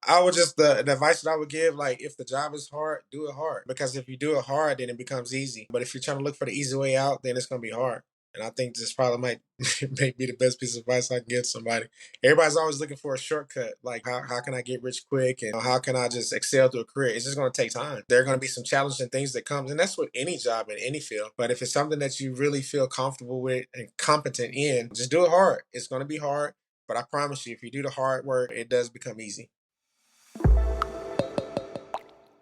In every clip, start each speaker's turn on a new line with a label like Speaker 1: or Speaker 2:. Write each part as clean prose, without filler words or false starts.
Speaker 1: I would just the advice that I would give, like if the job is hard, do it hard. Because if you do it hard, then it becomes easy. But if you're trying to look for the easy way out, then it's gonna be hard. And I think this probably might may be the best piece of advice I can give somebody. Everybody's always looking for a shortcut. Like how can I get rich quick and how can I just excel through a career? It's just gonna take time. There are gonna be some challenging things that comes, and that's with any job in any field. But if it's something that you really feel comfortable with and competent in, just do it hard. It's gonna be hard. But I promise you, if you do the hard work, it does become easy.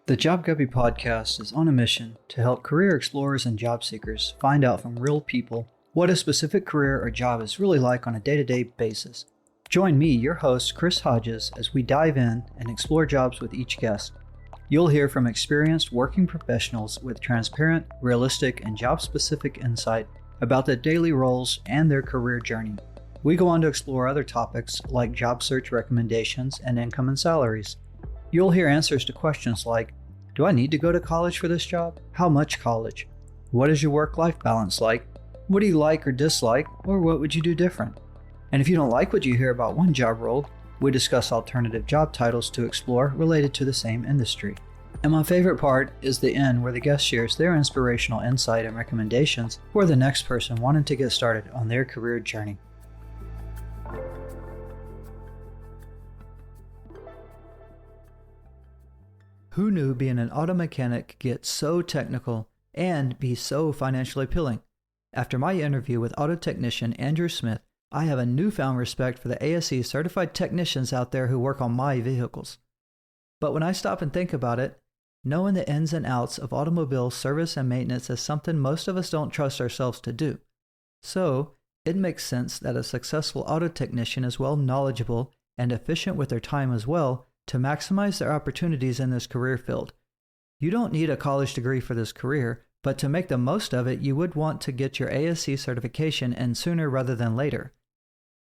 Speaker 2: The Job Guppy podcast is on a mission to help career explorers and job seekers find out from real people what a specific career or job is really like on a day-to-day basis. Join me, your host, Chris Hodges, as we dive in and explore jobs with each guest. You'll hear from experienced working professionals with transparent, realistic, and job-specific insight about their daily roles and their career journey. We go on to explore other topics like job search recommendations and income and salaries. You'll hear answers to questions like, do I need to go to college for this job? How much college? What is your work-life balance like? What do you like or dislike, or what would you do different? And if you don't like what you hear about one job role, we discuss alternative job titles to explore related to the same industry. And my favorite part is the end, where the guest shares their inspirational insight and recommendations for the next person wanting to get started on their career journey. Who knew being an auto mechanic could get so technical and be so financially appealing? After my interview with auto technician Andrew Smith, I have a newfound respect for the ASE certified technicians out there who work on my vehicles. But when I stop and think about it, knowing the ins and outs of automobile service and maintenance is something most of us don't trust ourselves to do. So, it makes sense that a successful auto technician is well knowledgeable and efficient with their time as well to maximize their opportunities in this career field. You don't need a college degree for this career, but to make the most of it, you would want to get your ASE certification and sooner rather than later.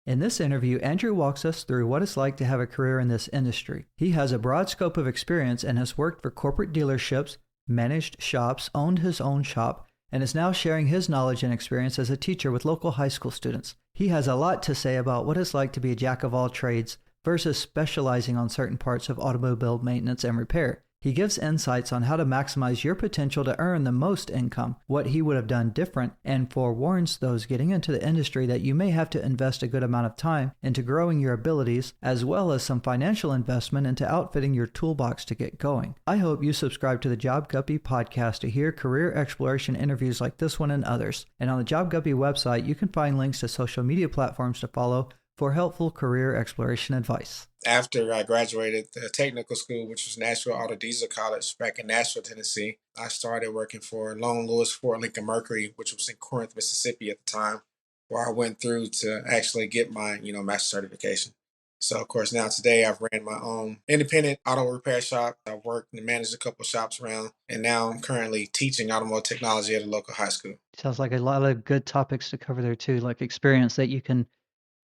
Speaker 2: In this interview, Andrew walks us through what it's like to have a career in this industry. He has a broad scope of experience and has worked for corporate dealerships, managed shops, owned his own shop, and is now sharing his knowledge and experience as a teacher with local high school students. He has a lot to say about what it's like to be a jack of all trades versus specializing on certain parts of automobile maintenance and repair. He gives insights on how to maximize your potential to earn the most income, what he would have done different, and forewarns those getting into the industry that you may have to invest a good amount of time into growing your abilities, as well as some financial investment into outfitting your toolbox to get going. I hope you subscribe to the Job Guppy podcast to hear career exploration interviews like this one and others. And on the Job Guppy website, you can find links to social media platforms to follow for helpful career exploration advice.
Speaker 1: After I graduated the technical school, which was Nashville Auto Diesel College back in Nashville, Tennessee, I started working for Lone Lewis Ford Lincoln Mercury, which was in Corinth, Mississippi at the time, where I went through to actually get my, master certification. So, of course, now today I've ran my own independent auto repair shop. I've worked and managed a couple of shops around, and now I'm currently teaching automotive technology at a local high school.
Speaker 2: Sounds like a lot of good topics to cover there too, like experience that you can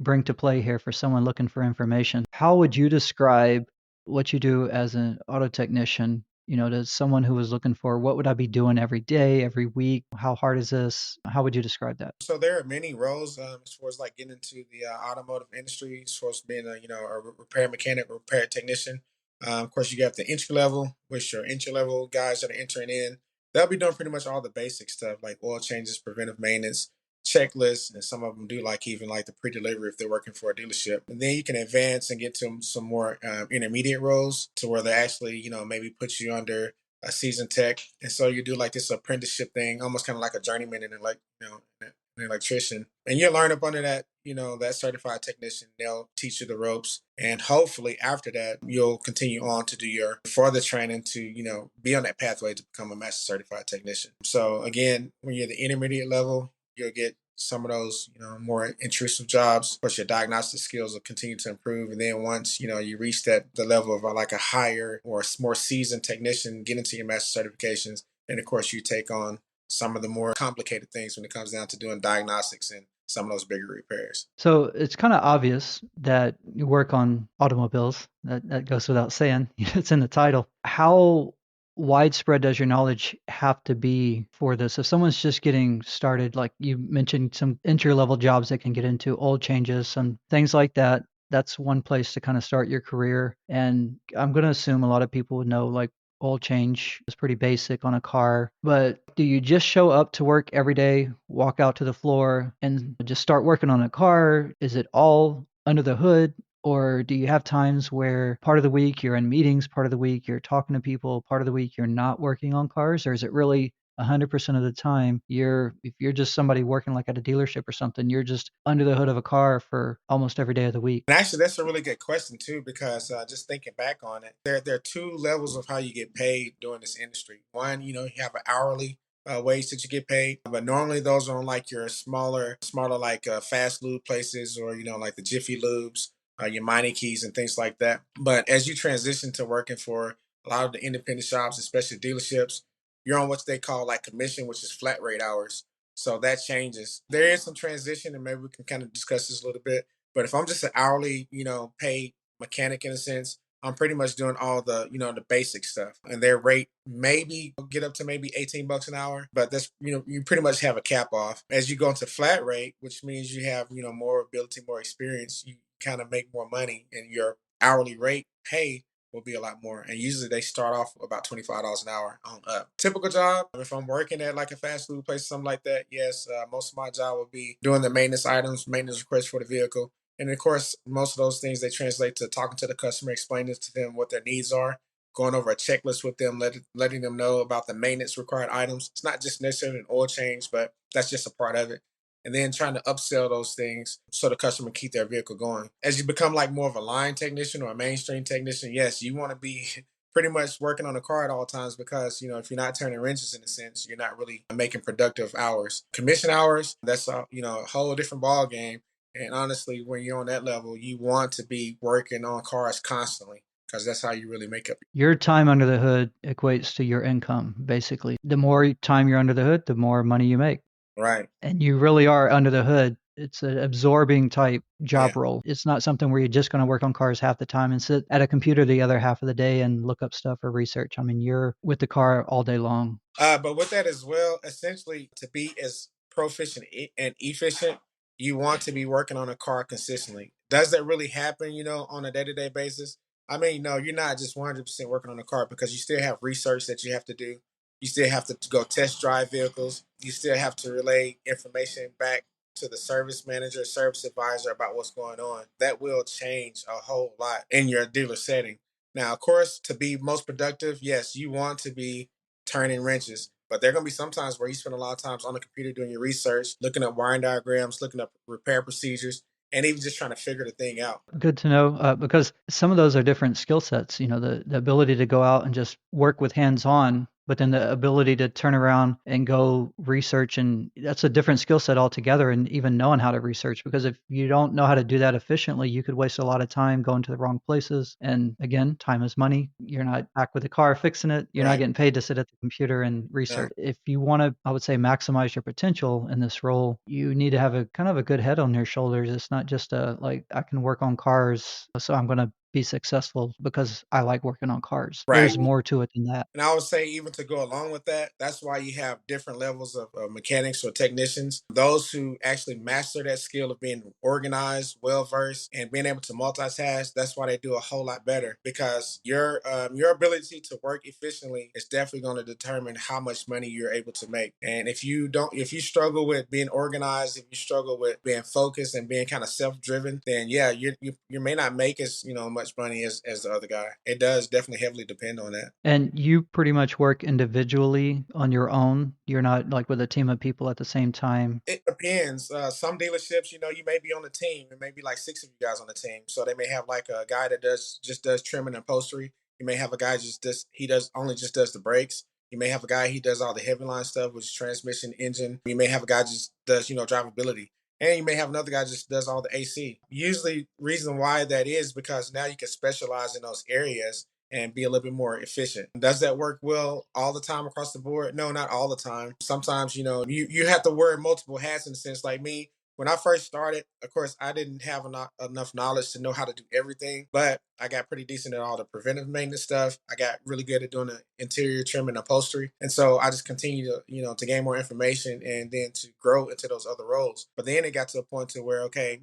Speaker 2: bring to play here for someone looking for information. How would you describe what you do as an auto technician, to someone who was looking for what would I be doing every day, every week? How hard is this? How would you describe that?
Speaker 1: So there are many roles as far as like getting into the automotive industry, as far as being a repair mechanic, repair technician. Of course, you have the entry level, which are entry level guys that are entering in. They'll be doing pretty much all the basic stuff like oil changes, preventive maintenance, checklists, and some of them do like even like the pre-delivery if they're working for a dealership. And then you can advance and get to some more intermediate roles to where they actually maybe put you under a seasoned tech, and so you do like this apprenticeship thing, almost kind of like a journeyman and like an electrician, and you learn up under that that certified technician. They'll teach you the ropes, and hopefully after that you'll continue on to do your further training to be on that pathway to become a master certified technician. So again, when you're the intermediate level, you'll get some of those more intrusive jobs. Of course, your diagnostic skills will continue to improve, and then once you reach that the level of like a higher or more seasoned technician, get into your master certifications, and of course you take on some of the more complicated things when it comes down to doing diagnostics and some of those bigger repairs.
Speaker 2: So it's kind of obvious that you work on automobiles. That goes without saying. It's in the title. How widespread does your knowledge have to be for this? If someone's just getting started, like you mentioned, some entry level jobs they can get into, oil changes, some things like that that's one place to kind of start your career. And I'm going to assume a lot of people would know like oil change is pretty basic on a car. But do you just show up to work every day, walk out to the floor, and just start working on a car? Is it all under the hood? Or do you have times where part of the week you're in meetings, part of the week you're talking to people, part of the week you're not working on cars? Or is it really 100% of the time if you're just somebody working like at a dealership or something, you're just under the hood of a car for almost every day of the week?
Speaker 1: And actually, that's a really good question too, because just thinking back on it, there are two levels of how you get paid during this industry. One, you have an hourly wage that you get paid, but normally those are on like your smaller like fast lube places, or like the Jiffy Lubes, your Mining Keys, and things like that. But as you transition to working for a lot of the independent shops, especially dealerships, you're on what they call like commission, which is flat rate hours. So that changes. There is some transition, and maybe we can kind of discuss this a little bit, but if I'm just an hourly, paid mechanic in a sense, I'm pretty much doing all the basic stuff. And their rate maybe get up to maybe $18 an hour, but you pretty much have a cap off. As you go into flat rate, which means you have, more ability, more experience, you kind of make more money, and your hourly rate pay will be a lot more. And usually they start off about $25 an hour on up. Typical job, if I'm working at like a fast food place, something like that, yes, most of my job will be doing the maintenance items, maintenance requests for the vehicle. And of course, most of those things they translate to talking to the customer, explaining to them what their needs are, going over a checklist with them, letting them know about the maintenance required items. It's not just necessarily an oil change, but that's just a part of it. And then trying to upsell those things so the customer keep their vehicle going. As you become like more of a line technician or a mainstream technician, yes, you want to be pretty much working on the car at all times, because if you're not turning wrenches in a sense, you're not really making productive hours. Commission hours, that's a whole different ball game. And honestly, when you're on that level, you want to be working on cars constantly, because that's how you really make up.
Speaker 2: Your time under the hood equates to your income, basically. The more time you're under the hood, the more money you make.
Speaker 1: Right.
Speaker 2: And you really are under the hood. It's an absorbing type
Speaker 1: Yeah.
Speaker 2: job role. It's not something where you're just going to work on cars half the time and sit at a computer the other half of the day and look up stuff or research. I mean, you're with the car all day long.
Speaker 1: But with that as well, essentially, to be as proficient and efficient, you want to be working on a car consistently. Does that really happen, on a day to day basis? I mean, no, you're not just 100% working on a car, because you still have research that you have to do. You still have to go test drive vehicles. You still have to relay information back to the service manager, service advisor about what's going on. That will change a whole lot in your dealer setting. Now, of course, to be most productive, yes, you want to be turning wrenches. But there are going to be some times where you spend a lot of times on the computer doing your research, looking up wiring diagrams, looking up repair procedures, and even just trying to figure the thing out.
Speaker 2: Good to know, because some of those are different skill sets. You know, the ability to go out and just work with hands on, but then the ability to turn around and go research, and that's a different skill set altogether. And even knowing how to research, because if you don't know how to do that efficiently, you could waste a lot of time going to the wrong places. And again, time is money. You're not back with the car fixing it. You're not
Speaker 1: Right.
Speaker 2: getting paid to sit at the computer and
Speaker 1: Yeah.
Speaker 2: research. If you want to, I would say, maximize your potential in this role, you need to have a kind of a good head on your shoulders. It's not just a like I can work on cars, so I'm going to be successful because I like working on cars.
Speaker 1: Right.
Speaker 2: There's more to it than that.
Speaker 1: And I would say, even to go along with that, that's why you have different levels of mechanics or technicians. Those who actually master that skill of being organized, well versed, and being able to multitask. That's why they do a whole lot better, because your ability to work efficiently is definitely going to determine how much money you're able to make. And if you struggle with being organized, if you struggle with being focused and being kind of self driven, then yeah, you may not make as much money as the other guy. It does definitely heavily depend on that.
Speaker 2: And you pretty much work individually on your own. You're not like with a team of people at the same time.
Speaker 1: It depends. Some dealerships, you may be on the team. It may be like six of you guys on the team. So they may have like a guy that does trimming and upholstery. You may have a guy just does the brakes. You may have a guy he does all the heavy line stuff, which is transmission, engine. You may have a guy just does drivability, and you may have another guy just does all the AC. Usually, reason why that is because now you can specialize in those areas and be a little bit more efficient. Does that work well all the time across the board? No, not all the time. Sometimes, you have to wear multiple hats in a sense. Like me, When I first started, of course, I didn't have enough knowledge to know how to do everything, but I got pretty decent at all the preventive maintenance stuff. I got really good at doing the interior trim and upholstery. And so I just continued to, to gain more information and then to grow into those other roles. But then it got to a point to where, okay,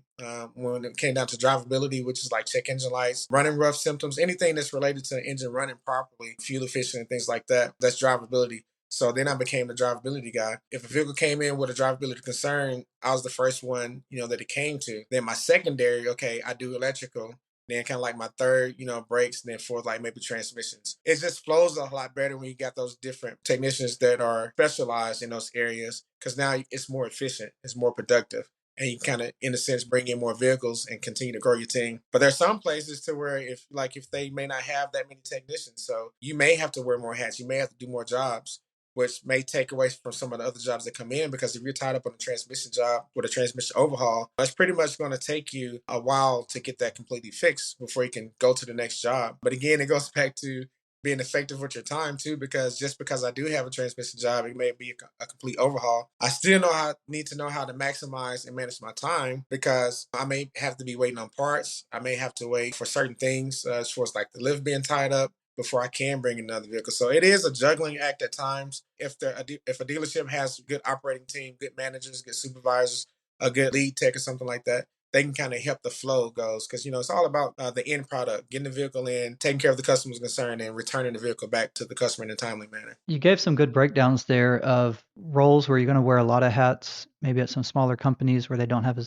Speaker 1: when it came down to drivability, which is like check engine lights, running rough symptoms, anything that's related to the engine running properly, fuel efficient and things like that, that's drivability. So then I became the drivability guy. If a vehicle came in with a drivability concern, I was the first one, that it came to. Then my secondary, okay, I do electrical. Then kind of like my third, brakes, and then fourth, like maybe transmissions. It just flows a lot better when you got those different technicians that are specialized in those areas because now it's more efficient, it's more productive. And you kind of, in a sense, bring in more vehicles and continue to grow your team. But there's some places to where if they may not have that many technicians, so you may have to wear more hats, you may have to do more jobs, which may take away from some of the other jobs that come in because if you're tied up on a transmission job with a transmission overhaul, it's pretty much going to take you a while to get that completely fixed before you can go to the next job. But again, it goes back to being effective with your time too, because just because I do have a transmission job, it may be a complete overhaul. I still need to know how to maximize and manage my time because I may have to be waiting on parts. I may have to wait for certain things as far as like the lift being tied up before I can bring another vehicle. So it is a juggling act at times. If a dealership has a good operating team, good managers, good supervisors, a good lead tech or something like that, they can kind of help the flow goes because it's all about the end product, getting the vehicle in, taking care of the customer's concern, and returning the vehicle back to the customer in a timely manner.
Speaker 2: You gave some good breakdowns there of roles where you're going to wear a lot of hats, maybe at some smaller companies where they don't have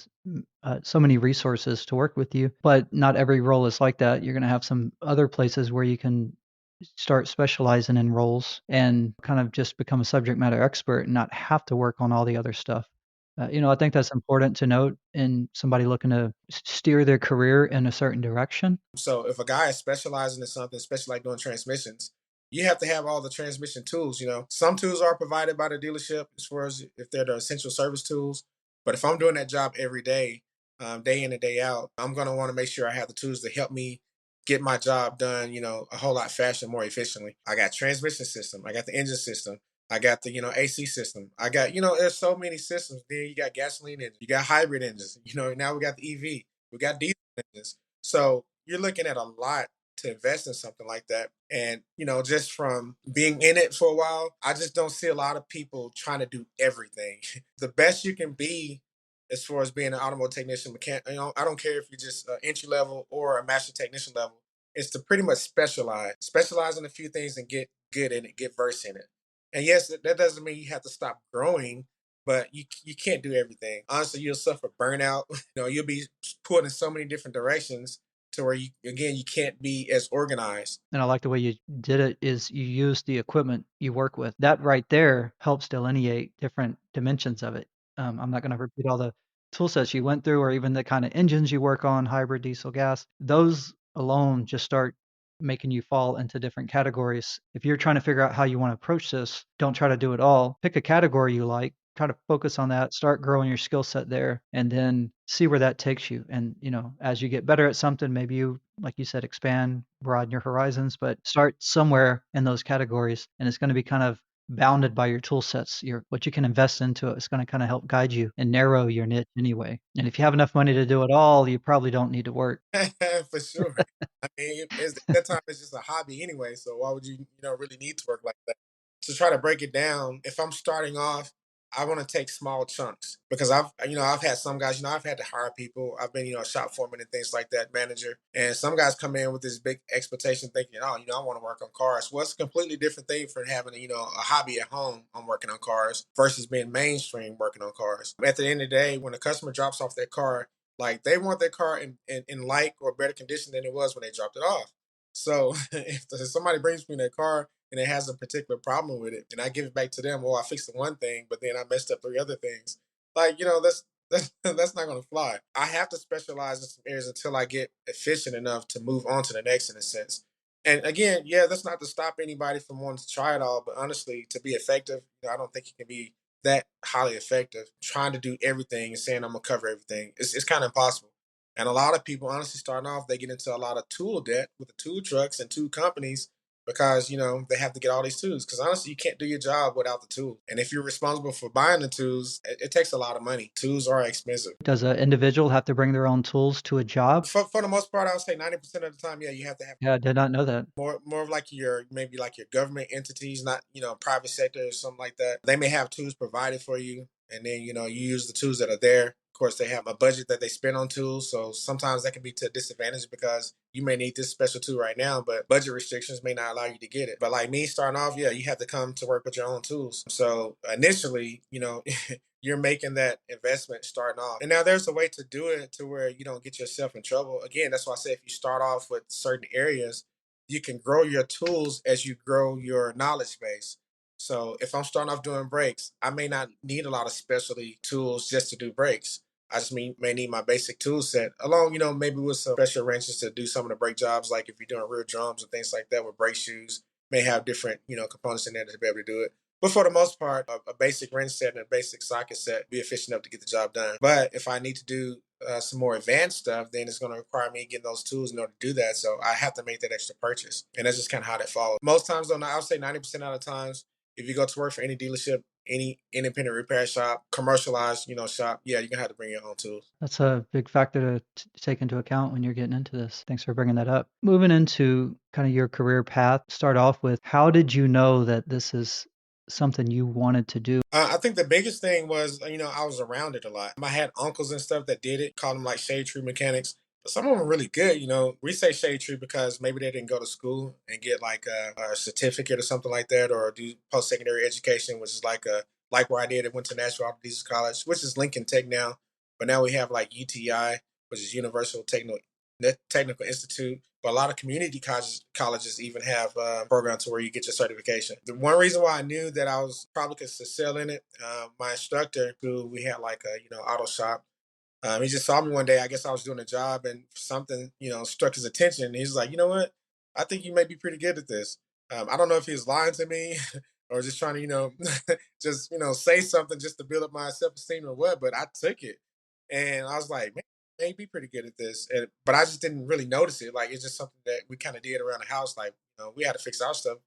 Speaker 2: so many resources to work with you. But not every role is like that. You're going to have some other places where you can start specializing in roles and kind of just become a subject matter expert and not have to work on all the other stuff. I think that's important to note in somebody looking to steer their career in a certain direction.
Speaker 1: So if a guy is specializing in something, especially like doing transmissions, you have to have all the transmission tools. Some tools are provided by the dealership as far as if they're the essential service tools. But if I'm doing that job every day, day in and day out, I'm going to want to make sure I have the tools to help me get my job done, a whole lot faster, more efficiently. I got transmission system. I got the engine system. I got the, AC system. I got, there's so many systems. Then you got gasoline engines. You got hybrid engines. Now we got the EV. We got diesel engines. So you're looking at a lot to invest in something like that. And, just from being in it for a while, I just don't see a lot of people trying to do everything. The best you can be as far as being an automotive technician, mechanic, I don't care if you're just entry level or a master technician level, is to pretty much specialize in a few things and get good in it, get versed in it. And yes, that doesn't mean you have to stop growing, but you can't do everything. Honestly, you'll suffer burnout. You'll be pulled in so many different directions to where you can't be as organized.
Speaker 2: And I like the way you did it is you use the equipment you work with. That right there helps delineate different dimensions of it. I'm not going to repeat all the tool sets you went through or even the kind of engines you work on, hybrid, diesel, gas. Those alone just start making you fall into different categories. If you're trying to figure out how you want to approach this, don't try to do it all. Pick a category you like, try to focus on that, start growing your skill set there, and then see where that takes you. And, as you get better at something, maybe you, like you said, expand, broaden your horizons, but start somewhere in those categories. And it's going to be kind of bounded by your tool sets, what you can invest into it. It's going to kind of help guide you and narrow your niche anyway. And if you have enough money to do it all, you probably don't need to work.
Speaker 1: For sure. I mean, at that time it's just a hobby anyway. So why would you really need to work like that? To try to break it down, if I'm starting off, I want to take small chunks because I've had some guys, I've had to hire people. I've been, a shop foreman and things like that, manager. And some guys come in with this big expectation thinking, oh, I want to work on cars. Well, it's a completely different thing from having, a hobby at home on working on cars versus being mainstream working on cars. At the end of the day, when a customer drops off their car, like they want their car in like or better condition than it was when they dropped it off. So if somebody brings me their car and it has a particular problem with it, and I give it back to them, oh, I fixed the one thing, but then I messed up three other things. Like, that's not gonna fly. I have to specialize in some areas until I get efficient enough to move on to the next in a sense. And again, yeah, that's not to stop anybody from wanting to try it all, but honestly, to be effective, I don't think you can be that highly effective trying to do everything and saying I'm gonna cover everything. It's kind of impossible. And a lot of people, honestly, starting off, they get into a lot of tool debt with the tool trucks and tool companies because they have to get all these tools. Because honestly, you can't do your job without the tools. And if you're responsible for buying the tools, it takes a lot of money. Tools are expensive.
Speaker 2: Does an individual have to bring their own tools to a job?
Speaker 1: For the most part, I would say 90% of the time, yeah, you have to have
Speaker 2: Yeah, I did not know that.
Speaker 1: more of like your maybe like your government entities, not private sector or something like that. They may have tools provided for you, and then you use the tools that are there. Of course, they have a budget that they spend on tools, so sometimes that can be to a disadvantage because you may need this special tool right now, but budget restrictions may not allow you to get it. But like me starting off, yeah, you have to come to work with your own tools. So initially, you're making that investment starting off. And now there's a way to do it to where you don't get yourself in trouble. Again, that's why I say if you start off with certain areas, you can grow your tools as you grow your knowledge base. So if I'm starting off doing brakes, I may not need a lot of specialty tools just to do brakes. I just may need my basic tool set along, maybe with some special wrenches to do some of the brake jobs, like if you're doing rear drums and things like that with brake shoes, may have different, components in there to be able to do it. But for the most part, a basic wrench set and a basic socket set be efficient enough to get the job done. But if I need to do some more advanced stuff, then it's going to require me getting those tools in order to do that. So I have to make that extra purchase. And that's just kind of how that falls. Most times, though, I would say 90% of the times, if you go to work for any dealership, any independent repair shop, commercialized, shop, yeah, you're going to have to bring your own tools.
Speaker 2: That's a big factor to take into account when you're getting into this. Thanks for bringing that up. Moving into kind of your career path, start off with how did you know that this is something you wanted to do?
Speaker 1: I think the biggest thing was, I was around it a lot. I had uncles and stuff that did it, called them like shade tree mechanics. But some of them were really good. We say shade tree because maybe they didn't go to school and get like a certificate or something like that, or do post secondary education, which is like where I did. I went to Nashville Auto Diesel College, which is Lincoln Tech now. But now we have like UTI, which is Universal Technical Institute. But a lot of community colleges even have programs to where you get your certification. The one reason why I knew that I was probably could excel in it, my instructor, who we had like a auto shop, he just saw me one day. I guess I was doing a job and something struck his attention. He's like, you know what? I think you may be pretty good at this. I don't know if he was lying to me or just trying to just say something just to build up my self esteem or what. But I took it, and I was like, man, I may be pretty good at this. But I just didn't really notice it. Like it's just something that we kind of did around the house. Like we had to fix our stuff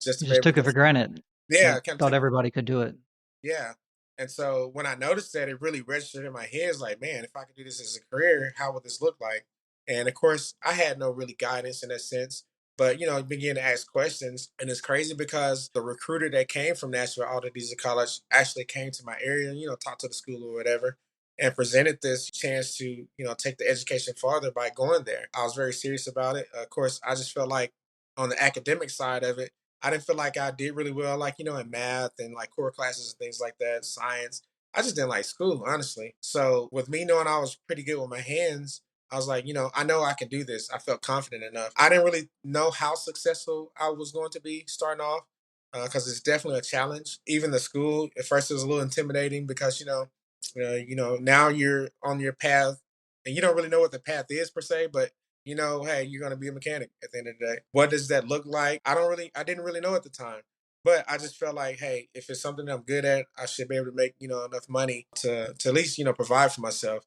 Speaker 1: just
Speaker 2: You
Speaker 1: to be
Speaker 2: just
Speaker 1: able
Speaker 2: took it
Speaker 1: to.
Speaker 2: for granted,
Speaker 1: Yeah,
Speaker 2: like
Speaker 1: kind of
Speaker 2: thought
Speaker 1: took.
Speaker 2: everybody could do it.
Speaker 1: Yeah. And so when I noticed that, it really registered in my head. It's like, man, if I could do this as a career, how would this look like? And of course, I had no really guidance in that sense, but I began to ask questions. And it's crazy because the recruiter that came from Nashville Auto Diesel College actually came to my area and, talked to the school or whatever and presented this chance to, take the education farther by going there. I was very serious about it. Of course, I just felt like on the academic side of it, I didn't feel like I did really well, like, in math and like core classes and things like that, science. I just didn't like school, honestly. So with me knowing I was pretty good with my hands, I was like, I know I can do this. I felt confident enough. I didn't really know how successful I was going to be starting off because it's definitely a challenge. Even the school, at first it was a little intimidating because, now you're on your path and you don't really know what the path is per se, but hey, you're gonna be a mechanic at the end of the day. What does that look like? I didn't really know at the time. But I just felt like, hey, if it's something that I'm good at, I should be able to make, enough money to at least, provide for myself.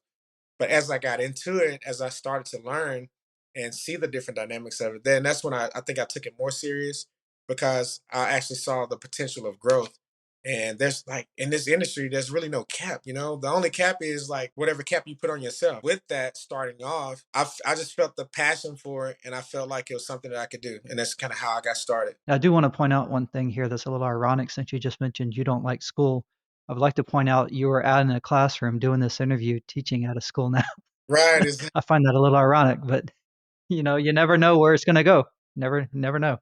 Speaker 1: But as I got into it, as I started to learn and see the different dynamics of it, then that's when I think I took it more serious because I actually saw the potential of growth. And there's like in this industry, there's really no cap. The only cap is like whatever cap you put on yourself. With that, starting off, I just felt the passion for it, and I felt like it was something that I could do, and that's kind of how I got started.
Speaker 2: I do want to point out one thing here that's a little ironic since you just mentioned you don't like school. I would like to point out you were out in a classroom doing this interview, teaching out of school now.
Speaker 1: Right? Is
Speaker 2: I find that a little ironic, but you never know where it's going to go. Never know.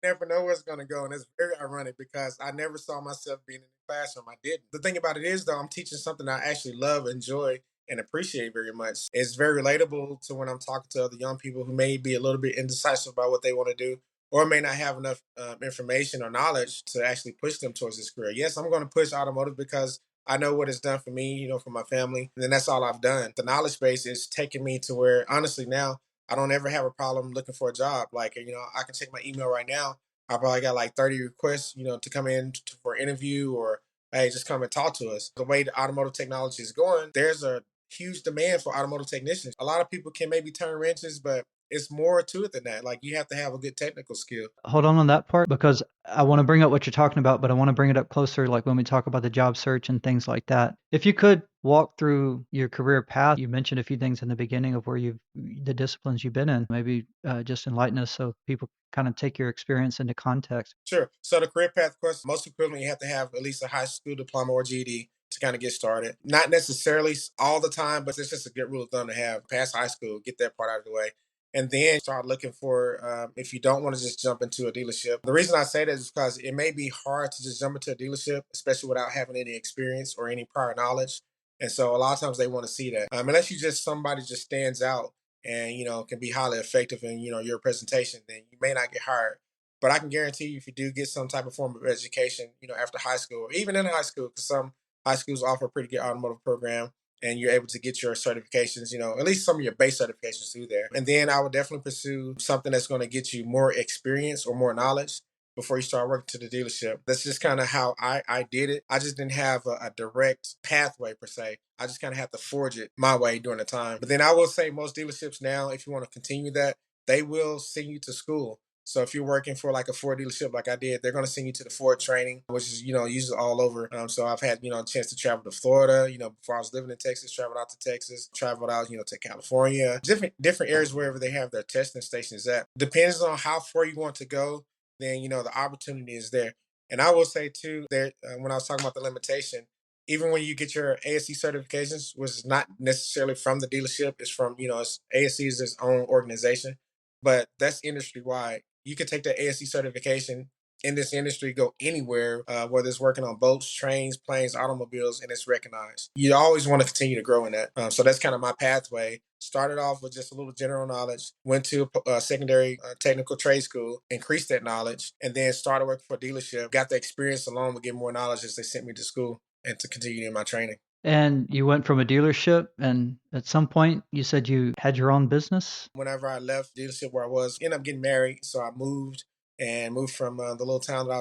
Speaker 1: never know where it's going to go. And it's very ironic because I never saw myself being in the classroom. I didn't. The thing about it is, though, I'm teaching something I actually love, enjoy, and appreciate very much. It's very relatable to when I'm talking to other young people who may be a little bit indecisive about what they want to do or may not have enough information or knowledge to actually push them towards this career. Yes, I'm going to push automotive because I know what it's done for me, for my family. And then that's all I've done. The knowledge base is taking me to where, honestly, now I don't ever have a problem looking for a job. Like, I can check my email right now. I probably got like 30 requests, to come in for an interview or, hey, just come and talk to us. The way the automotive technology is going, there's a huge demand for automotive technicians. A lot of people can maybe turn wrenches, but it's more to it than that. Like you have to have a good technical skill.
Speaker 2: Hold on that part because I want to bring up what you're talking about, but I want to bring it up closer, like when we talk about the job search and things like that. If you could walk through your career path, you mentioned a few things in the beginning of where the disciplines you've been in, maybe just enlighten us so people kind of take your experience into context.
Speaker 1: Sure. So the career path, of course, most equivalent, you have to have at least a high school diploma or GED to kind of get started. Not necessarily all the time, but it's just a good rule of thumb to have. Pass high school, get that part out of the way. And then start looking for, if you don't want to just jump into a dealership. The reason I say that is because it may be hard to just jump into a dealership, especially without having any experience or any prior knowledge. And so a lot of times they want to see that. Unless you just somebody just stands out and, can be highly effective in, your presentation, then you may not get hired. But I can guarantee you, if you do get some type of form of education, after high school, or even in high school, because some high schools offer a pretty good automotive program, and you're able to get your certifications, at least some of your base certifications through there. And then I would definitely pursue something that's going to get you more experience or more knowledge before you start working to the dealership. That's just kind of how I did it. I just didn't have a direct pathway per se. I just kind of had to forge it my way during the time. But then I will say most dealerships now, if you want to continue that, they will send you to school. So if you're working for like a Ford dealership, like I did, they're going to send you to the Ford training, which is, usually all over. So I've had, a chance to travel to Florida, before I was living in Texas, traveled out to Texas, traveled out, to California, different areas wherever they have their testing stations at. Depends on how far you want to go, then, the opportunity is there. And I will say too, there, when I was talking about the limitation, even when you get your ASC certifications, which is not necessarily from the dealership, it's from, it's ASC is its own organization, but that's industry wide. You can take the ASC certification in this industry, go anywhere, whether it's working on boats, trains, planes, automobiles, and it's recognized. You always want to continue to grow in that. So that's kind of my pathway. Started off with just a little general knowledge, went to a secondary technical trade school, increased that knowledge, and then started working for a dealership. Got the experience along with getting more knowledge as they sent me to school and to continue in my training.
Speaker 2: And you went from a dealership, and at some point you said you had your own business.
Speaker 1: Whenever I left the dealership where I was, ended up getting married. So I moved from the little town that I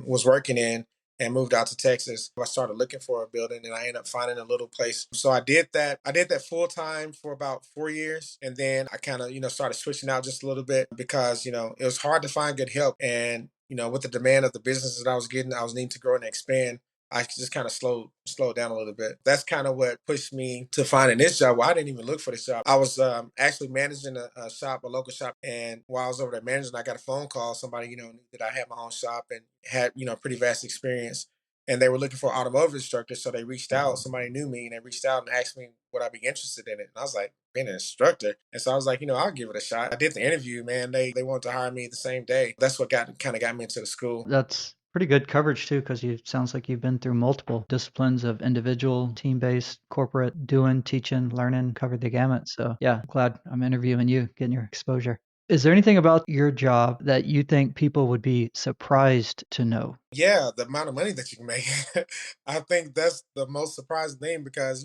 Speaker 1: was working in and moved out to Texas. I started looking for a building and I ended up finding a little place. So I did that. I did that full time for about 4 years. And then I kind of, started switching out just a little bit because, it was hard to find good help. And, with the demand of the businesses that I was getting, I was needing to grow and expand. I just kind of slowed down a little bit. That's kind of what pushed me to finding this job. Well, I didn't even look for this job. I was actually managing a shop, a local shop, and while I was over there managing, I got a phone call. Somebody knew that I had my own shop and had pretty vast experience, and they were looking for an automotive instructor. So they reached out. Somebody knew me, and they reached out and asked me would I be interested in it. And I was like, being an instructor, and so I was like, I'll give it a shot. I did the interview, man. They wanted to hire me the same day. That's what got me into the school.
Speaker 2: That's pretty good coverage too, because you sounds like you've been through multiple disciplines of individual, team-based, corporate, doing, teaching, learning, covered the gamut. So yeah, glad I'm interviewing you, getting your exposure. Is there anything about your job that you think people would be surprised to know?
Speaker 1: Yeah, the amount of money that you can make. I think that's the most surprising thing because,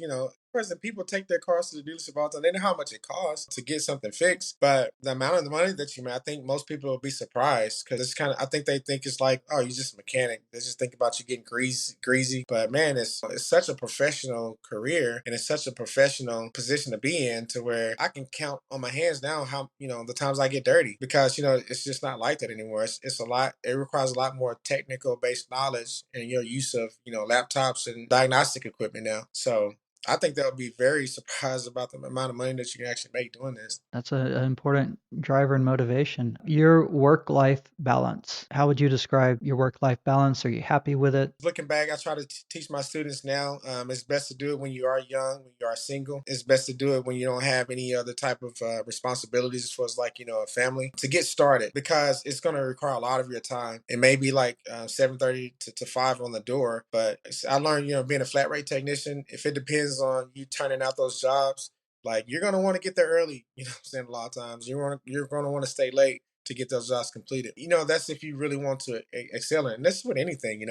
Speaker 1: present people take their cars to the dealership all the time. They know how much it costs to get something fixed, but the amount of the money that you make, I think most people will be surprised because it's I think they think it's like, oh, you're just a mechanic. They just think about you getting greasy. But man, it's such a professional career and it's such a professional position to be in to where I can count on my hands now how, the times I get dirty because, it's just not like that anymore. It's a lot, it requires a lot more technical based knowledge and your use of, laptops and diagnostic equipment now. So I think they'll be very surprised about the amount of money that you can actually make doing this.
Speaker 2: That's an important driver and motivation. Your work-life balance. How would you describe your work-life balance? Are you happy with it?
Speaker 1: Looking back, I try to teach my students now. It's best to do it when you are young, when you are single. It's best to do it when you don't have any other type of responsibilities as far as like a family to get started because it's going to require a lot of your time. It may be like 7:30 to 5 on the door, but I learned being a flat rate technician. If it depends on you turning out those jobs, like you're gonna want to get there early. What I'm saying, a lot of times you're gonna want to stay late to get those jobs completed. That's if you really want to excel in it. And this is with anything.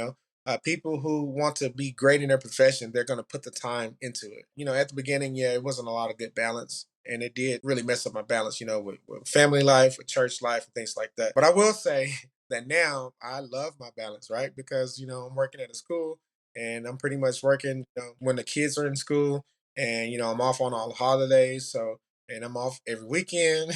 Speaker 1: People who want to be great in their profession, they're going to put the time into it. At the beginning, yeah, it wasn't a lot of good balance. And it did really mess up my balance, with family life, with church life, and things like that. But I will say that now I love my balance, right? Because, I'm working at a school and I'm pretty much working when the kids are in school and, I'm off on all the holidays. So and I'm off every weekend.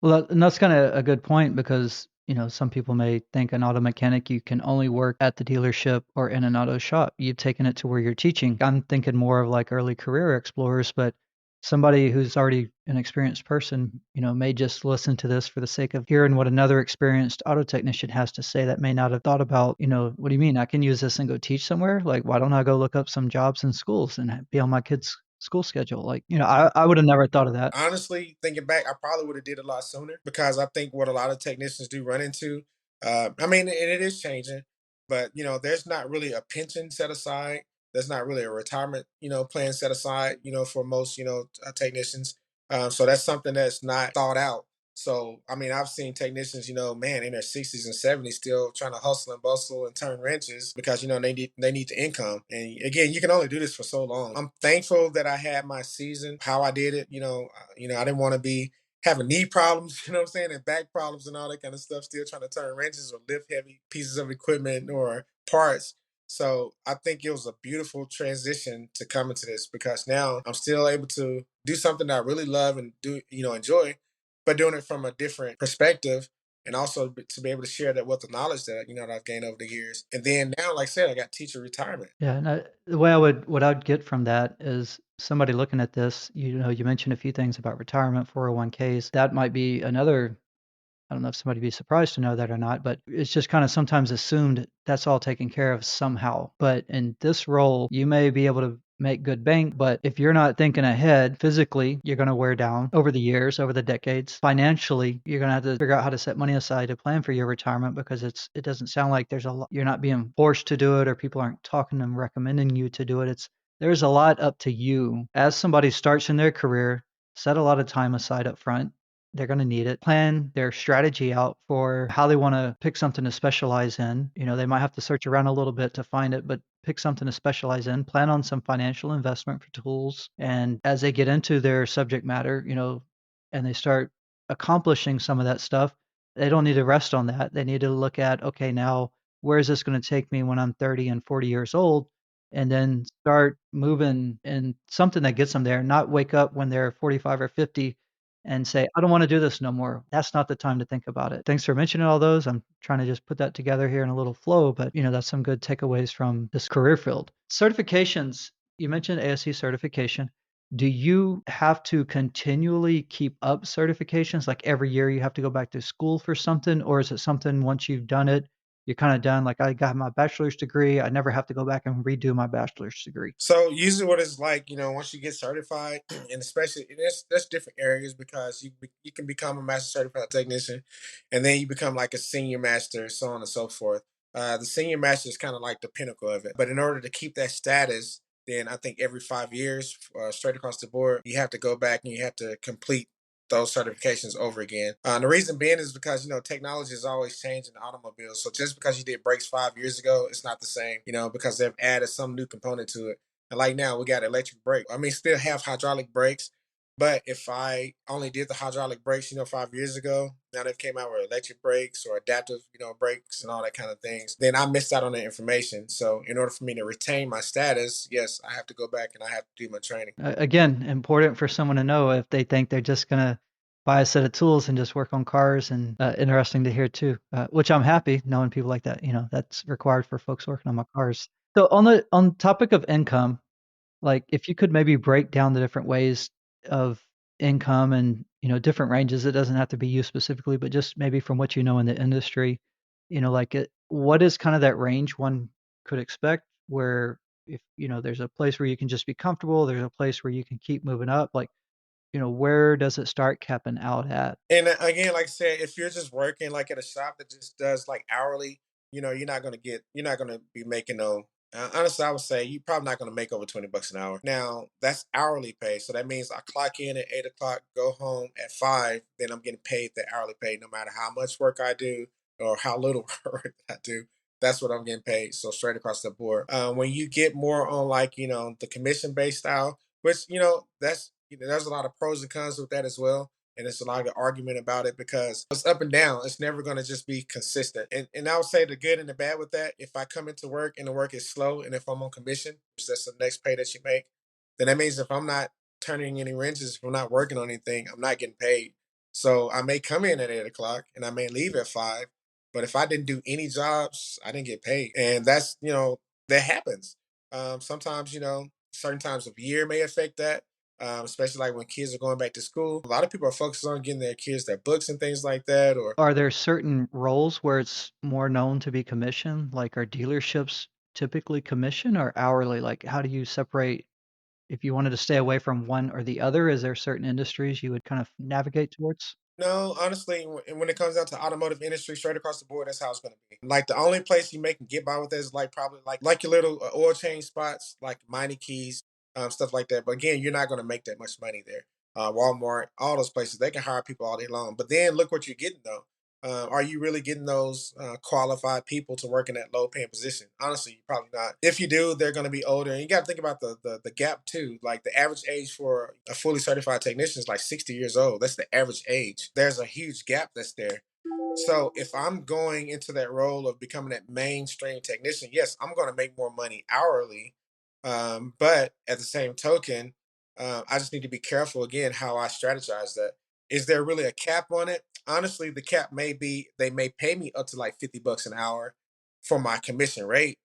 Speaker 2: Well, and that's kinda a good point because, some people may think an auto mechanic, you can only work at the dealership or in an auto shop. You've taken it to where you're teaching. I'm thinking more of like early career explorers, but somebody who's already an experienced person, may just listen to this for the sake of hearing what another experienced auto technician has to say that may not have thought about, "What do you mean? I can use this and go teach somewhere? Like, why don't I go look up some jobs in schools and be on my kid's school schedule?" Like, I would have never thought of that.
Speaker 1: Honestly, thinking back, I probably would have did a lot sooner because I think what a lot of technicians do run into. I mean, and it is changing, but there's not really a pension set aside. There's not really a retirement, plan set aside, for most, technicians. So that's something that's not thought out. So I mean, I've seen technicians, man, in their 60s and 70s still trying to hustle and bustle and turn wrenches because they need the income. And again, you can only do this for so long. I'm thankful that I had my season, how I did it. I didn't want to be having knee problems, you know what I'm saying, and back problems and all that kind of stuff. Still trying to turn wrenches or lift heavy pieces of equipment or parts. So I think it was a beautiful transition to come into this because now I'm still able to do something that I really love and do, enjoy, but doing it from a different perspective, and also to be able to share that with the knowledge that that I've gained over the years. And then now, like I said, I got teacher retirement.
Speaker 2: Yeah, and the way what I'd get from that is somebody looking at this, you mentioned a few things about retirement, 401ks. That might be another. I don't know if somebody would be surprised to know that or not, but it's just kind of sometimes assumed that's all taken care of somehow. But in this role, you may be able to make good bank, but if you're not thinking ahead physically, you're going to wear down over the years, over the decades. Financially, you're going to have to figure out how to set money aside to plan for your retirement because it doesn't sound like there's a lot, you're not being forced to do it or people aren't talking and recommending you to do it. There's a lot up to you as somebody starts in their career. Set a lot of time aside up front. They're going to need it. Plan their strategy out for how they want to pick something to specialize in. They might have to search around a little bit to find it, but pick something to specialize in. Plan on some financial investment for tools. And as they get into their subject matter, and they start accomplishing some of that stuff, they don't need to rest on that. They need to look at, okay, now where is this going to take me when I'm 30 and 40 years old? And then start moving in something that gets them there, not wake up when they're 45 or 50 and say, "I don't wanna do this no more." That's not the time to think about it. Thanks for mentioning all those. I'm trying to just put that together here in a little flow, but, that's some good takeaways from this career field. Certifications, you mentioned ASE certification. Do you have to continually keep up certifications? Like, every year you have to go back to school for something, or is it something once you've done it, you're kinda done? Like, I got my bachelor's degree, I never have to go back and redo my bachelor's degree.
Speaker 1: So usually, what it's like, once you get certified, and especially there's different areas because you can become a master certified technician, and then you become like a senior master, so on and so forth. The senior master is kind of like the pinnacle of it, but in order to keep that status, then I think every 5 years, straight across the board, you have to go back and you have to complete those certifications over again. The reason being is because technology is always changing the automobiles. So just because you did brakes 5 years ago, it's not the same. Because they've added some new component to it. And like now, we got electric brake. I mean, still have hydraulic brakes, but if I only did the hydraulic brakes, 5 years ago, now they've came out with electric brakes or adaptive, brakes and all that kind of things. Then I missed out on the information. So in order for me to retain my status, yes, I have to go back and I have to do my training.
Speaker 2: Again, important for someone to know if they think they're just gonna buy a set of tools and just work on cars, and interesting to hear too. Which I'm happy knowing people like that. That's required for folks working on my cars. So on topic of income, like if you could maybe break down the different ways of income and different ranges. It doesn't have to be you specifically, but just maybe from what you know in the industry, like what is kind of that range one could expect where if there's a place where you can just be comfortable, there's a place where you can keep moving up, like where does it start capping out at?
Speaker 1: And again, like I said, if you're just working like at a shop that just does like hourly, you're not gonna be making no. Honestly, I would say you're probably not gonna make over $20 an hour. Now that's hourly pay, so that means I clock in at 8 o'clock, go home at 5, then I'm getting paid the hourly pay, no matter how much work I do or how little work I do. That's what I'm getting paid. So straight across the board. When you get more on like the commission based style, which that's there's a lot of pros and cons with that as well, and it's a lot of argument about it because it's up and down. It's never going to just be consistent. And I would say the good and the bad with that. If I come into work and the work is slow, and if I'm on commission, which that's the next pay that you make, then that means if I'm not turning any wrenches, if I'm not working on anything, I'm not getting paid. So I may come in at 8 o'clock and I may leave at 5. But if I didn't do any jobs, I didn't get paid. And that's, that happens. Sometimes, certain times of year may affect that. Especially like when kids are going back to school. A lot of people are focused on getting their kids their books and things like that, or
Speaker 2: Are there certain roles where it's more known to be commission? Like, are dealerships typically commission or hourly? Like, how do you separate if you wanted to stay away from one or the other? Is there certain industries you would kind of navigate towards?
Speaker 1: no, honestly, when it comes down to automotive industry, straight across the board, that's how it's going to be. Like the only place you make can get by with that is like probably like your little oil change spots, like Mighty Keys, stuff like that. But again, you're not going to make that much money there. Walmart, all those places, they can hire people all day long. But then look what you're getting though. Are you really getting those qualified people to work in that low paying position? Honestly, you're probably not. If you do, they're going to be older. And you got to think about the gap too. Like the average age for a fully certified technician is like 60 years old. That's the average age. There's a huge gap that's there. So if I'm going into that role of becoming that mainstream technician, yes, I'm going to make more money hourly. But at the same token, I just need to be careful again how I strategize that. Is there really a cap on it? Honestly, the cap may be they may pay me up to like $50 an hour for my commission rate,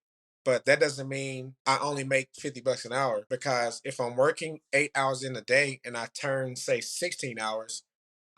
Speaker 1: but that doesn't mean I only make $50 an hour because if I'm working 8 hours in a day and I turn say 16 hours,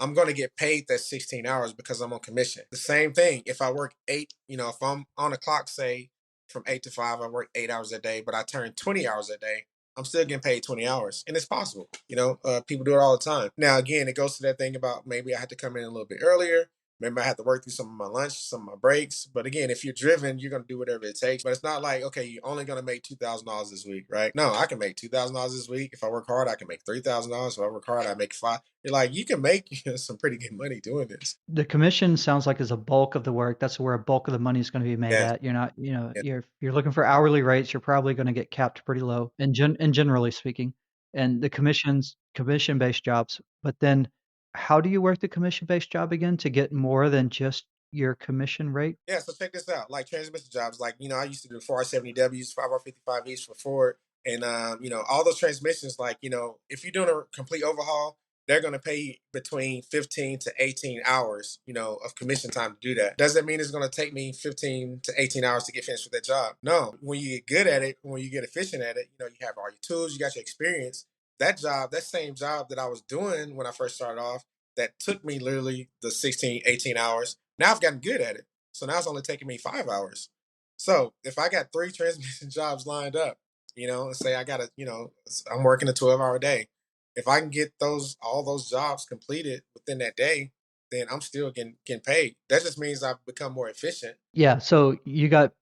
Speaker 1: I'm going to get paid that 16 hours because I'm on commission. The same thing. If I work eight, if I'm on the clock, say from 8 to 5, I work 8 hours a day, but I turn 20 hours a day, I'm still getting paid 20 hours. And it's possible. People do it all the time. Now, again, it goes to that thing about maybe I had to come in a little bit earlier. Maybe I have to work through some of my lunch, some of my breaks. But again, if you're driven, you're going to do whatever it takes. But it's not like, okay, you're only going to make $2,000 this week, right? No, I can make $2,000 this week. If I work hard, I can make $3,000. If I work hard, I make five. You're like, you can make some pretty good money doing this.
Speaker 2: The commission sounds like is a bulk of the work. That's where a bulk of the money is going to be made
Speaker 1: Yes.
Speaker 2: at. You're not,
Speaker 1: Yes.
Speaker 2: you're looking for hourly rates, you're probably going to get capped pretty low and generally speaking. And the commission-based jobs. But then how do you work the commission-based job again to get more than just your commission rate?
Speaker 1: Yeah, so check this out. Like transmission jobs, like, I used to do 470Ws, 5R55Es for Ford. And, all those transmissions, like, if you're doing a complete overhaul, they're going to pay you between 15 to 18 hours, of commission time to do that. Does that mean it's going to take me 15 to 18 hours to get finished with that job? No. When you get good at it, when you get efficient at it, you have all your tools, you got your experience. That same job that I was doing when I first started off, that took me literally the 16, 18 hours. Now I've gotten good at it. So now it's only taking me 5 hours. So if I got three transmission jobs lined up, and say I got I'm working a 12-hour day. If I can get all those jobs completed within that day, then I'm still getting paid. That just means I've become more efficient.
Speaker 2: Yeah, so you got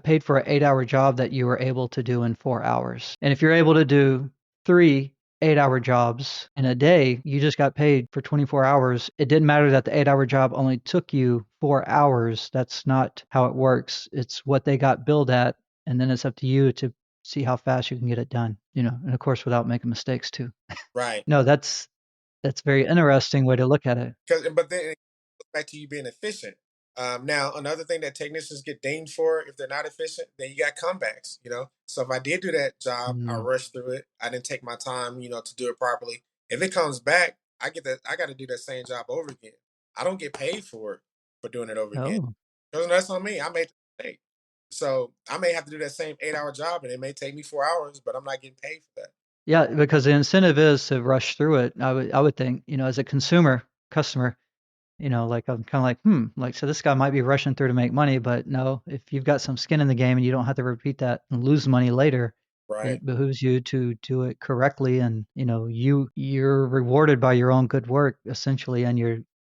Speaker 2: paid for an 8-hour job that you were able to do in 4 hours. And if you're able to do 3 8-hour jobs in a day, you just got paid for 24 hours. It didn't matter that the 8-hour job only took you 4 hours. That's not how it works. It's what they got billed at, and then it's up to you to see how fast you can get it done, and of course without making mistakes too.
Speaker 1: Right.
Speaker 2: No, that's a very interesting way to look at it.
Speaker 1: But then it goes back to you being efficient. Now, another thing that technicians get dinged for if they're not efficient, then you got comebacks. So if I did do that job, I
Speaker 2: Mm.
Speaker 1: rushed through it. I didn't take my time, to do it properly. If it comes back, I get that. I got to do that same job over again. I don't get paid for it for doing it over again.
Speaker 2: Oh.
Speaker 1: Because that's on me. I made the mistake. So I may have to do that same 8-hour job, and it may take me 4 hours, but I'm not getting paid for that.
Speaker 2: Yeah, because the incentive is to rush through it. I would think, as a customer, like I'm kind of like, like so this guy might be rushing through to make money, but no, if you've got some skin in the game and you don't have to repeat that and lose money later,
Speaker 1: Right.
Speaker 2: it behooves you to do it correctly, and you're rewarded by your own good work essentially, and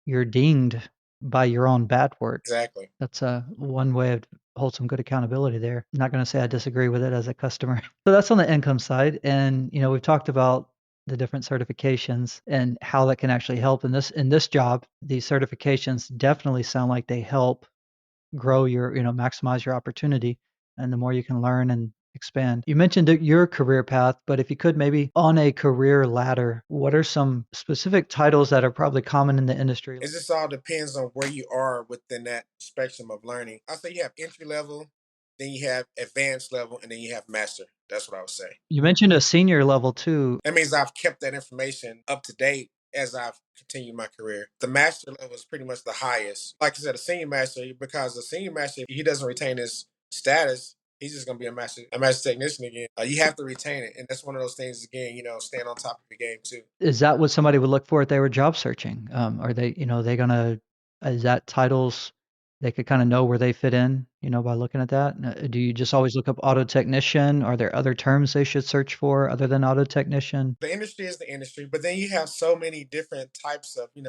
Speaker 2: you're dinged by your own bad work.
Speaker 1: Exactly.
Speaker 2: That's one way of hold some good accountability there. I'm not going to say I disagree with it as a customer. So that's on the income side, and we've talked about the different certifications and how that can actually help in this job. These certifications definitely sound like they help grow maximize your opportunity, and the more you can learn and expand. You mentioned your career path, but if you could maybe on a career ladder, what are some specific titles that are probably common in the industry?
Speaker 1: It just all depends on where you are within that spectrum of learning. I say you have entry level, then you have advanced level, and then you have master. That's what I would say.
Speaker 2: You mentioned a senior level too.
Speaker 1: That means I've kept that information up to date as I've continued my career. The master level is pretty much the highest. Like I said, a senior master, because the senior master, if he doesn't retain his status, he's just gonna be a master technician again. You have to retain it, and that's one of those things again. Staying on top of the game too.
Speaker 2: Is that what somebody would look for if they were job searching? Are they, they gonna, is that titles they could kind of know where they fit in, by looking at that? Do you just always look up auto technician? Are there other terms they should search for other than auto technician?
Speaker 1: The industry is the industry, but then you have so many different types of, you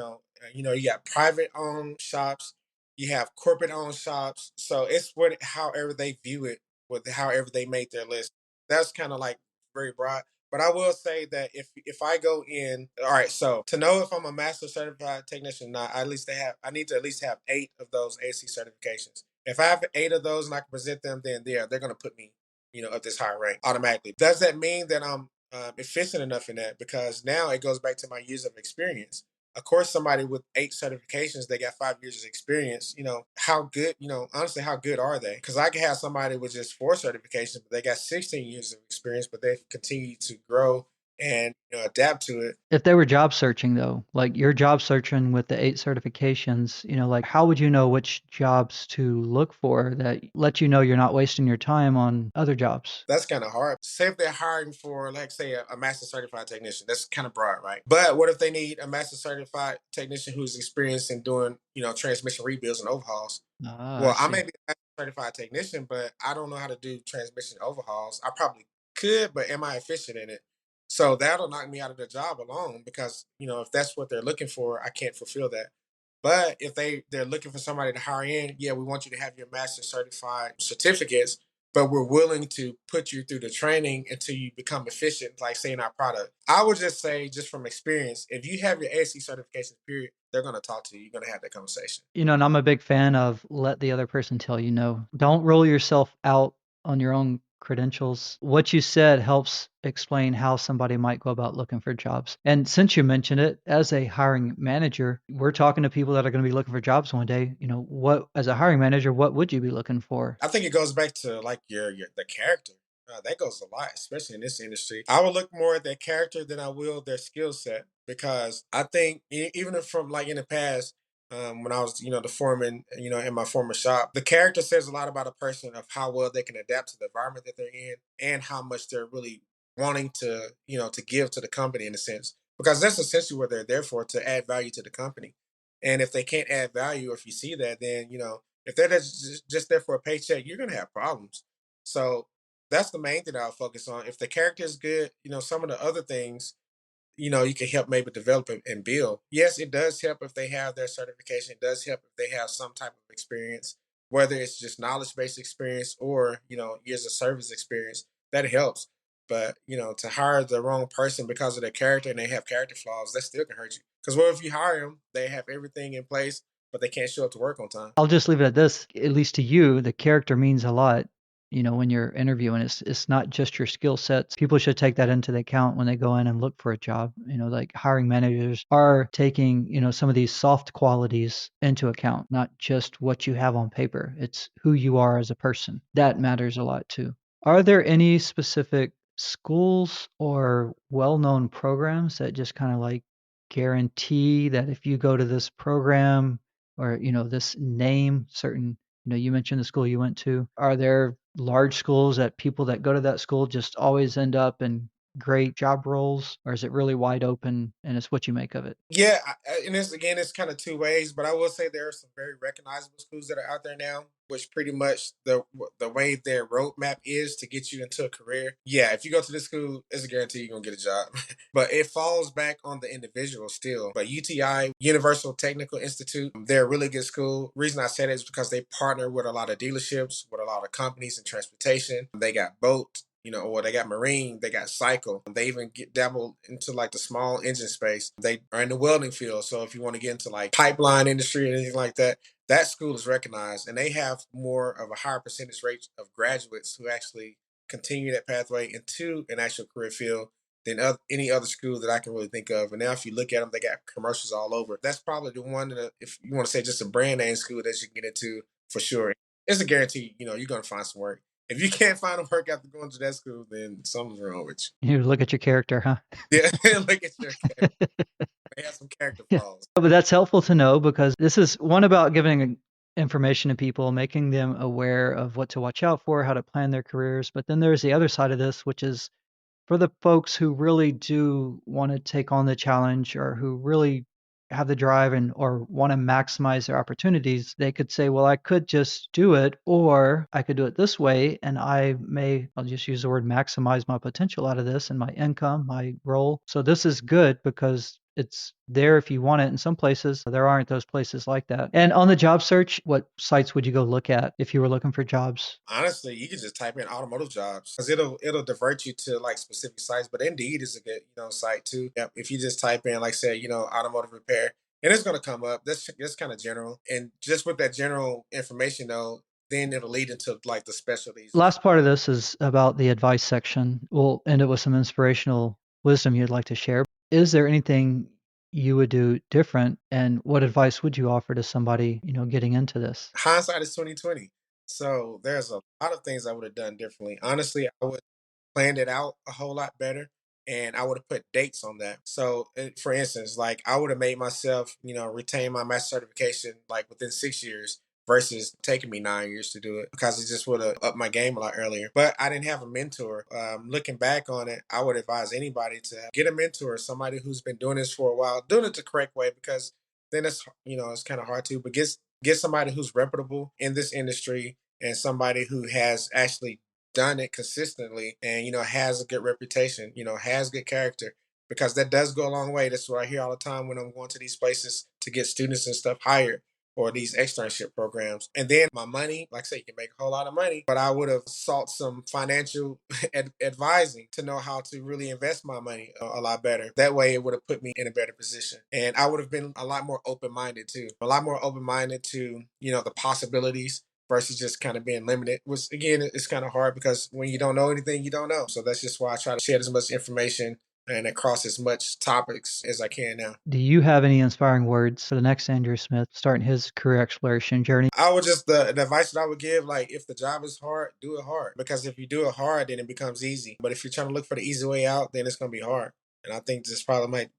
Speaker 1: got private owned shops, you have corporate owned shops. So it's what however they view it, with however they made their list. That's kind of like very broad. But I will say that if I go in, all right, so to know if I'm a master certified technician, not I need to at least have 8 of those AC certifications. If I have 8 of those and I can present them, then they're gonna put me, up this higher rank automatically. Does that mean that I'm efficient enough in that? Because now it goes back to my years of experience. Of course, somebody with 8 certifications, they got 5 years of experience. How good, honestly, how good are they? Because I can have somebody with just 4 certifications, but they got 16 years of experience, but they've continued to grow and adapt to it.
Speaker 2: If they were job searching though, like you're job searching with the 8 certifications, like how would you know which jobs to look for that let you know you're not wasting your time on other jobs?
Speaker 1: That's kind of hard. Say if they're hiring for, like, say, a master certified technician, that's kind of broad, right? But what if they need a master certified technician who's experienced in doing, transmission rebuilds and overhauls?
Speaker 2: Ah, I
Speaker 1: Well, I may
Speaker 2: see.
Speaker 1: be a certified technician, but I don't know how to do transmission overhauls. I probably could, but am I efficient in it? So that'll knock me out of the job alone because, if that's what they're looking for, I can't fulfill that. But if they're looking for somebody to hire in, yeah, we want you to have your master certified certificates, but we're willing to put you through the training until you become efficient, like say in our product. I would just say, just from experience, if you have your ASC certification, period, they're going to talk to you. You're going to have that conversation.
Speaker 2: And I'm a big fan of let the other person tell you no. Don't roll yourself out on your own credentials. What you said helps explain how somebody might go about looking for jobs. And since you mentioned it, as a hiring manager, we're talking to people that are going to be looking for jobs one day. What, as a hiring manager, what would you be looking for?
Speaker 1: I think it goes back to like your the character. That goes a lot, especially in this industry. I would look more at their character than I will their skill set because I think even if from like in the past, when I was the foreman, in my former shop, the character says a lot about a person of how well they can adapt to the environment that they're in and how much they're really wanting to to give to the company in a sense because that's essentially what they're there for, to add value to the company. And if they can't add value, or if you see that, then if they're just there for a paycheck, you're gonna have problems. So that's the main thing that I'll focus on. If the character is good, some of the other things, you can help maybe develop and build. Yes, it does help if they have their certification. It does help if they have some type of experience, whether it's just knowledge based experience or, years of service experience. That helps. But, to hire the wrong person because of their character and they have character flaws, that still can hurt you. Because what if you hire them, they have everything in place, but they can't show up to work on time?
Speaker 2: I'll just leave it at this. At least to you, the character means a lot. When you're interviewing, it's not just your skill sets. People should take that into the account when they go in and look for a job. Like hiring managers are taking, some of these soft qualities into account, not just what you have on paper. It's who you are as a person. That matters a lot too. Are there any specific schools or well-known programs that just kind of like guarantee that if you go to this program or this name certain, you mentioned the school you went to, are there large schools that people that go to that school just always end up in great job roles, or is it really wide open and it's what you make of it?
Speaker 1: Yeah, and this again, it's kind of two ways, but I will say there are some very recognizable schools that are out there now, which pretty much the way their roadmap is to get you into a career. Yeah, if you go to this school, it's a guarantee you're gonna get a job. But it falls back on the individual still. But UTI, Universal Technical Institute, they're a really good school. Reason I say that is because they partner with a lot of dealerships, with a lot of companies in transportation. They got boat, or they got marine, they got cycle. They even get dabbled into like the small engine space. They are in the welding field. So if you want to get into like pipeline industry or anything like that, that school is recognized and they have more of a higher percentage rate of graduates who actually continue that pathway into an actual career field than any other school that I can really think of. And now if you look at them, they got commercials all over. That's probably the one that, if you want to say just a brand name school that you can get into for sure. It's a guarantee, you're going to find some work. If you can't find a work after going to that school, then something's wrong with
Speaker 2: You look at your character, huh?
Speaker 1: you. Yeah, look at your character. They have some character
Speaker 2: Yeah.
Speaker 1: flaws.
Speaker 2: But that's helpful to know because this is one about giving information to people, making them aware of what to watch out for, how to plan their careers. But then there's the other side of this, which is for the folks who really do want to take on the challenge or who really have the drive and or want to maximize their opportunities, they could say, well, I could just do it, or I could do it this way, and I'll just use the word maximize my potential out of this and my income, my role. So this is good because it's there if you want it. In some places, there aren't those places like that. And on the job search, what sites would you go look at if you were looking for jobs?
Speaker 1: Honestly, you can just type in automotive jobs because it'll divert you to like specific sites. But Indeed is a good site too. Yep. If you just type in like say automotive repair, and it's gonna come up. That's kind of general, and just with that general information though, then it'll lead into like the specialties.
Speaker 2: Last part of this is about the advice section. We'll end it with some inspirational wisdom you'd like to share. Is there anything you would do different, and what advice would you offer to somebody, getting into this?
Speaker 1: Hindsight is 2020. So there's a lot of things I would have done differently. Honestly, I would planned it out a whole lot better and I would have put dates on that. So, for instance, like I would have made myself, retain my master certification like within 6 years versus taking me 9 years to do it because it just would have upped my game a lot earlier. But I didn't have a mentor. Looking back on it, I would advise anybody to get a mentor, somebody who's been doing this for a while, doing it the correct way because then it's kind of hard to, but get somebody who's reputable in this industry and somebody who has actually done it consistently and has a good reputation, has good character because that does go a long way. That's what I hear all the time when I'm going to these places to get students and stuff hired or these externship programs. And then my money, like I say, you can make a whole lot of money, but I would have sought some financial advising to know how to really invest my money a lot better. That way it would have put me in a better position. And I would have been a lot more open-minded too, a lot more open-minded to, the possibilities versus just kind of being limited, which again, it's kind of hard because when you don't know anything, you don't know. So that's just why I try to share as much information and across as much topics as I can now.
Speaker 2: Do you have any inspiring words for the next Andrew Smith starting his career exploration journey?
Speaker 1: I would just the advice that I would give, like if the job is hard, do it hard. Because if you do it hard, then it becomes easy. But if you're trying to look for the easy way out, then it's gonna be hard. And I think this probably might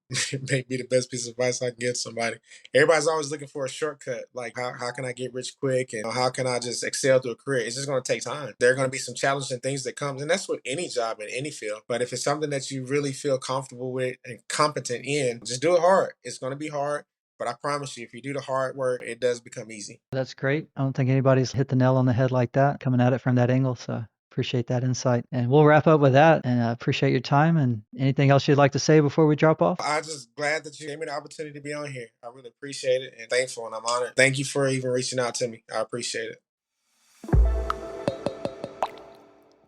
Speaker 1: be the best piece of advice I can give somebody. Everybody's always looking for a shortcut. Like how can I get rich quick and how can I just excel through a career? It's just gonna take time. There are gonna be some challenging things that comes, and that's with any job in any field. But if it's something that you really feel comfortable with and competent in, just do it hard. It's gonna be hard. But I promise you, if you do the hard work, it does become easy.
Speaker 2: That's great. I don't think anybody's hit the nail on the head like that, coming at it from that angle. So appreciate that insight. And we'll wrap up with that. And I appreciate your time. And anything else you'd like to say before we drop off?
Speaker 1: I'm just glad that you gave me the opportunity to be on here. I really appreciate it and thankful and I'm honored. Thank you for even reaching out to me. I appreciate it.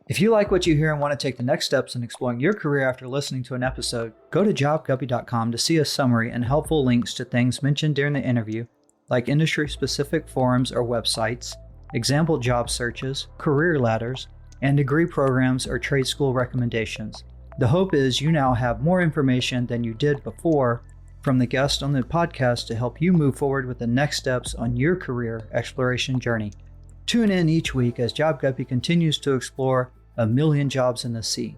Speaker 2: If you like what you hear and want to take the next steps in exploring your career after listening to an episode, go to jobguppy.com to see a summary and helpful links to things mentioned during the interview, like industry-specific forums or websites, example job searches, career ladders, and degree programs or trade school recommendations. The hope is you now have more information than you did before from the guest on the podcast to help you move forward with the next steps on your career exploration journey. Tune in each week as Job Guppy continues to explore a million jobs in the sea.